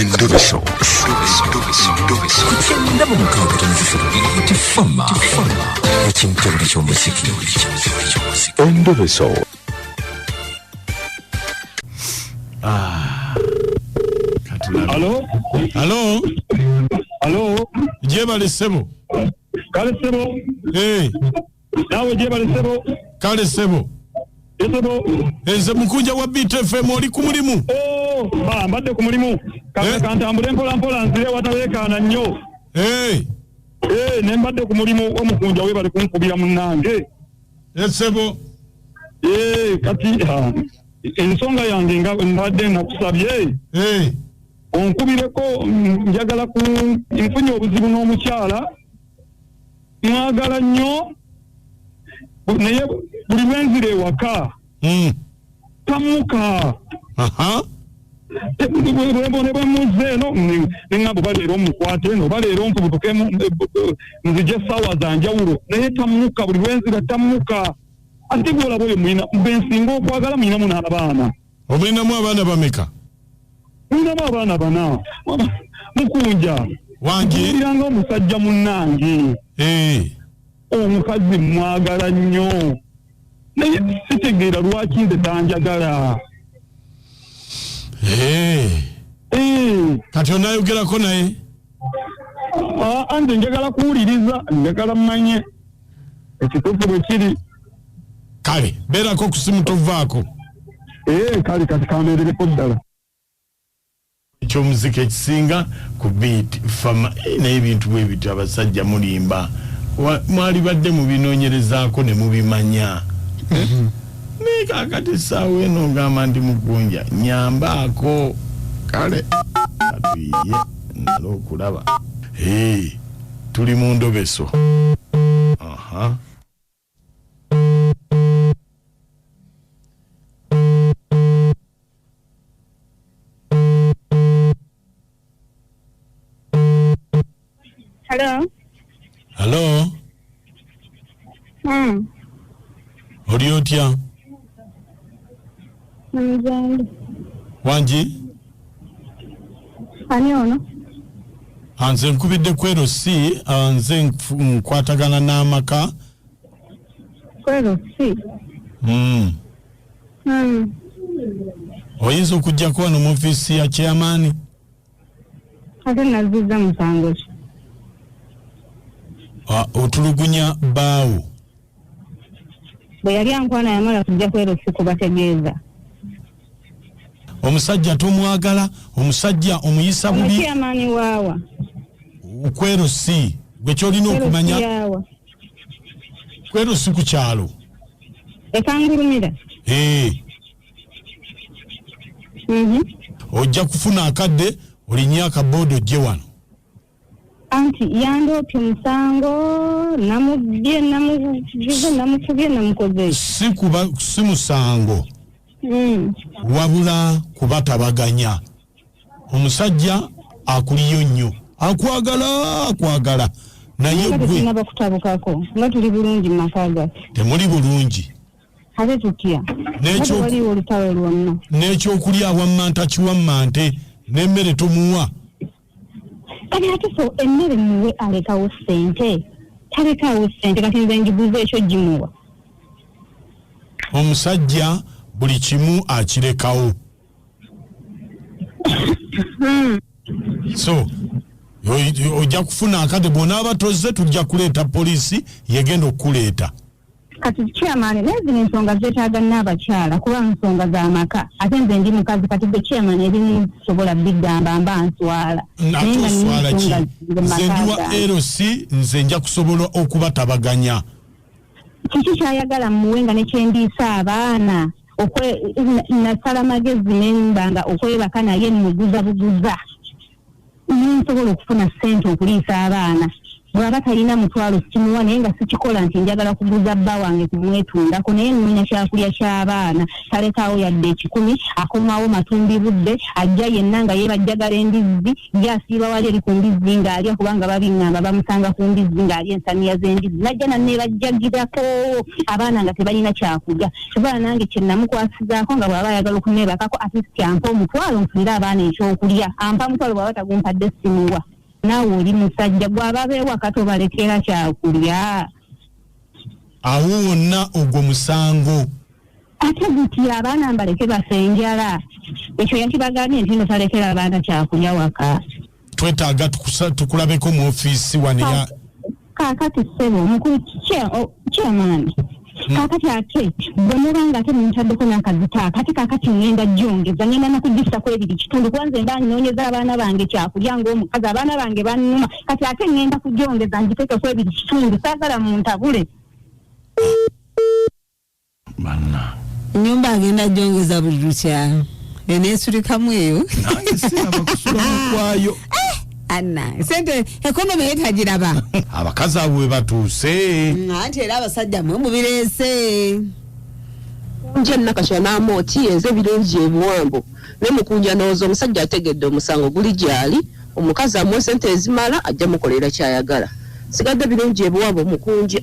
Endobeso. Kugenda mu mukaaga tifama ekintu buli ky'omuziki. Endobeso. Hello. Jebale sebo. Kale sebo. Nawe jebale sebo. Kale sebo. Eze Mukunja wa BTFM oli ku mulimu. Mbadde ku mulimu. Kantambule mpola nzire watalekana nnyo. Ne mbadde ku mulimu wa Mukunja we bali kunkubira munnange. Sebo. Kati ensonga yange nga mbadde nakusabye. Onkubireko njagala ku nfunye obuzibu n'omukyala. Mwagala nnyo. Naye buli lwenzire ewaka tamuka bwe muze no nengabo baleero mukwate no baleero mpubutuke nzije sawa za njawulo naye tamuka buli lwenzira tamuka ate bwolaba oyo mwina bensinga okwagala mwinamu n'abaana. Omwinamu abaana bameka? Mwinamu abaana bana. Mukunja Wange iranga omusajja munnange. Omukazi mwagala nnyo naye sitegeera lwaki nze tanjagala. Kati onayogerako naye? Nze njagala kuwuliriza, njagala mmanye ekituufu bwe kiri. Kale beerako ku simu tovaako. Kale kati kambeerereko ddala. Ekyomuzika ekisinga ku beat fama naye ebintu bwe bityo abasajja mulimba. Mwali badde mubinoonyerezaako ne mubimanya. Ne kakati saawa eno ngamba ndi Mukunja nyambaako. Kale atuyiye nalo okulaba. Tuli mu ndobeso. Hello. Oli otya? Wange? Ani ono? Nze nkubidde kwero si, nze nkwatagana n'amaka. Kwero si? Oyinza okujjako wano mu ofiisi ya chairman? Ate nazizza musango ki? Otulugunya baawo. Bwe yali ankwana yamala kujja kwero si kubategeeza. Omusajja tomwagala, omusajja omuyisa bubi. Chairman waawa. Kwero si, gwe kyolina okumanya. Kwero si ku kyalo. Ekangulumira. Ojja kufuna akadde olinye akaboodo ojje wano. Anti yandoopye musango namubye namukubye namukoze. Si musango. Wabula kubatabaganya. Omusajja akuliyo nnyo. Akwagala. Naye gwe nabakutabukako. Nga tuli bulungi mu maka gaffe. Temuli bulungi. Ate tutya. N'ekyokulya awammanta kiwammante n'emmere tomuwa. Kati ate so emmere muwe alekawo ssente. Talekawo ssente kati nze njiguze ekyo gimuwa. Omusajja buli kimu akirekawo. So ojja kufuna akade bw'onaaba tozze tujja kuleeta poliisi yegenda okuleeta. Kati chairman nezino ensonga zeetaaga n'abakyala kuba nsonga z'amaka ate nze ndi mukazi kati gwe chairman ebimu sobola bigamba mba nswala. Natoswala ki? Nze ndi wa LC nze nja kusobola okubatabaganya. Kiki kyayagala muwe nga ne kyendiisa abaana nasala magezi nembanga okwebaka naye muguza buguza. Nsobola okufuna ssente okuliisa abaana. bw'aba talina mutwalo kimuwa naye nga sikikola nti njagala kuguza bba wange kumwetundako naye nnoonya kyakulya ky'abaana talekaawo yadde 10 akomawo matumbi budde ajja yenna nga yeebajjagala embizzi ye asiiba wali eri ku mbizzi ng'alya kubanga babiŋŋamba bamusanga ku mbizzi ng'alya ensaniya z'embizzi najja nanneebajjagirako abaana nga tebalina kyakulya kyobala nange kye namukwasizaako nga bw'aba ayagala okuneebakako atisi ampa omutwalo nfunire abaana ekyokulya ampa omutwalo bw'aba tagumpadde simuwa naawe oli musajja gw'aba beewaka tobalekera kyakulya awo wonna ogwo musango ate guti abaana mbaleke basenjala ekyo yakibagambye nti no talekera abaana kyakulya waka twetaaga tukulabeko mu ofiisi wano kaakati ssebo omukulu kyamaani kaakati ate bwe mubanga ate mumutaddeko n'akazita kati kaakati ngenda gyongeza ngenda nakugissako 2 kubanze mba nnoonyeza abaana bange kyakulya ng'omukazi abaana bange bannuma kati ate ngenda kugyongeza ngiteekeko 2 saagala muntabule banna nyumba agenda gyongeza buli lukyalo eneesulikamu eyo nange siraba kusulamu kwayo Anna sente ekonomi etagiraba abakazi abo bwe batuuse anti era abasajja mwe mubireese nje nakasha n'amooti enze birungi ebiwambo ne Mukunja noozo omusajja ategedde omusango guli gyali omukazi amuwe sente ezimala ajja mukolera kyayagala sigadde birungi ebiwambo Mukunja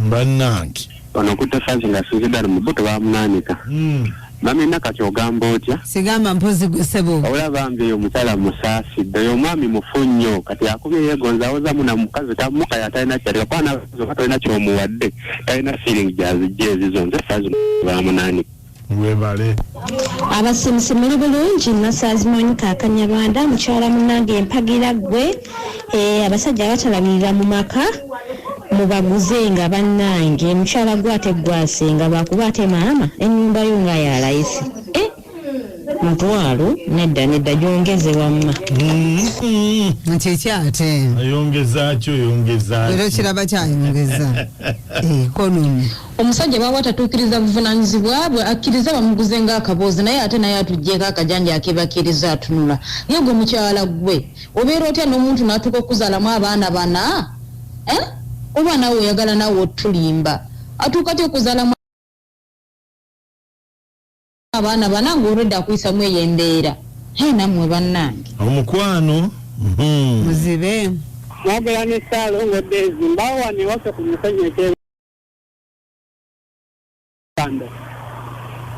bannange ono kutasanze nga sinzidala mu buto bamunaanika mami nakati ogamba otya sigamba mpozi gusebo olabambi omukyala musaasidde oyo omwami mufu nnyo kati akubye yeegonza awozamu na mukazi tamuka yatalina kyalika kwana talina kyomuwadde talina feeling gyazijja ezizo nze saazi bamunaanika webale abasimusi muli bulungi nasaazi monika akanyabanda mukyala munange empagira gwe abasajja abatalabirira mu maka mubaguze nga bannange mukyala gwate gwasenga lwakuba ate maama ennyumba yo nga yalayisi mutwalo nedda gyongeze wamma nti ekyate yongeza era kiraba kyayongeza ekonomi omusajja bwaba tatuukiriza buvunaanyizibwa bwe akkiriza bamuguze ng'akaboozi naye ate naye atuggyeko akajanja akebakkiriza atunula ye gwe mukyala gwe obeera otya n'omuntu n'atuuka okuzaalamu abaana bana oba naawe oyagala naawe otulimba atuuka ty okuzaalamu abaana bana ng'olwedde akuyisamu eyo embeera nammwe bannange omukwano muzibe mwogera ne Saalongo Daisy mbawo wano ewaffe ku musenyu ekyebanda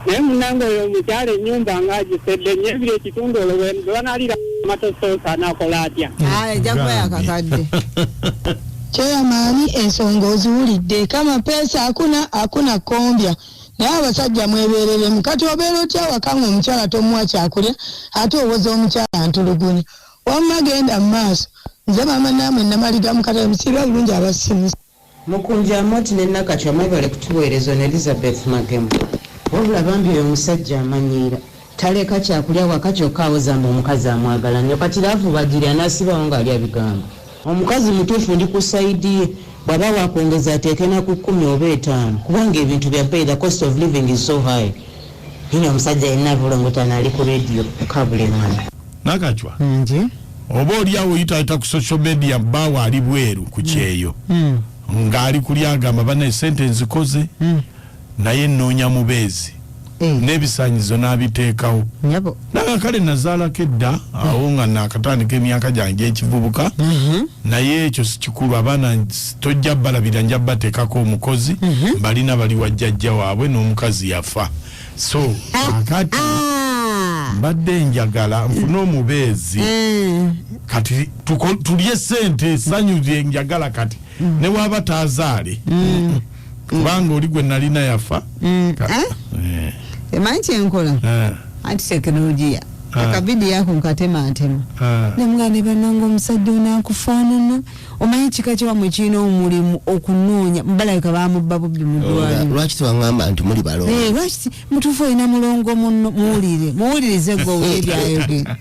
naye munange oyo omukyala ennyumba ng'agisedde nnyo ebiri ekitundu olwo bwe banaalira amatosoosa anaakola atya ejja kuba yakakadde Chairman ensonga oziwulidde kama pesa hakuna kombya naye abasajja mweberere mukati obeera otya wakanga omukyala tomuwa kyakulya ate owoza omukyala ntulugunya wamma genda mu maaso nze maama naamwe namaliga mukatale musirwa bulungi abasimusi Mukunja amoti ne nakatwa mwebale kutuweerezo ne Elizabeth Magemu wabula bambi oyo omusajja amanyiira taleka kyakulya waka kyokka awozamba omukazi amwagala nnyo kati laavu bagirya n'asibawo ng'alya bigambo omukazi mutuufu ndi ku sayidi ye bw'aba wakwongeza ateeke na ku 10 oba 5 kubanga ebintu bya pay the cost of living is so high yino omusajja yenna bulongotana ali ku radio kabule mwana nakachwa oba oliawo oyita ku social media bawa ali bweru ku kyeyo ng'ali kulyagamba bana sente nzikoze naye nnoonya mubeezi n'ebisaanyizo n'abiteekawo nakakale nazaalako edda awo nga nakatandika emyaka gyange ekivubuka naye ekyo si kikulu abaana tojja balabira nja bateekako omukozi balina bali wajjajja waabwe n'omukazi yafa so akati mbadde njagala nfune omubeezi kati tulye sente sanyu njagala kati ne waaba taazaale kubanga oli gwe nalina yafa emanyi kyenkola anti tekinologiya akabidi yako nkatematema nemugane bannanga omusajja onaakufaanana omanyi kika kiwamwe kirina omulimu okunoonya mbalabika bamubba bubbi mu ddwaliro lwaki twaŋŋamba nti muli balongo lwaki mutuufu olina mulongo muno muwulirize gwe owulire byayogera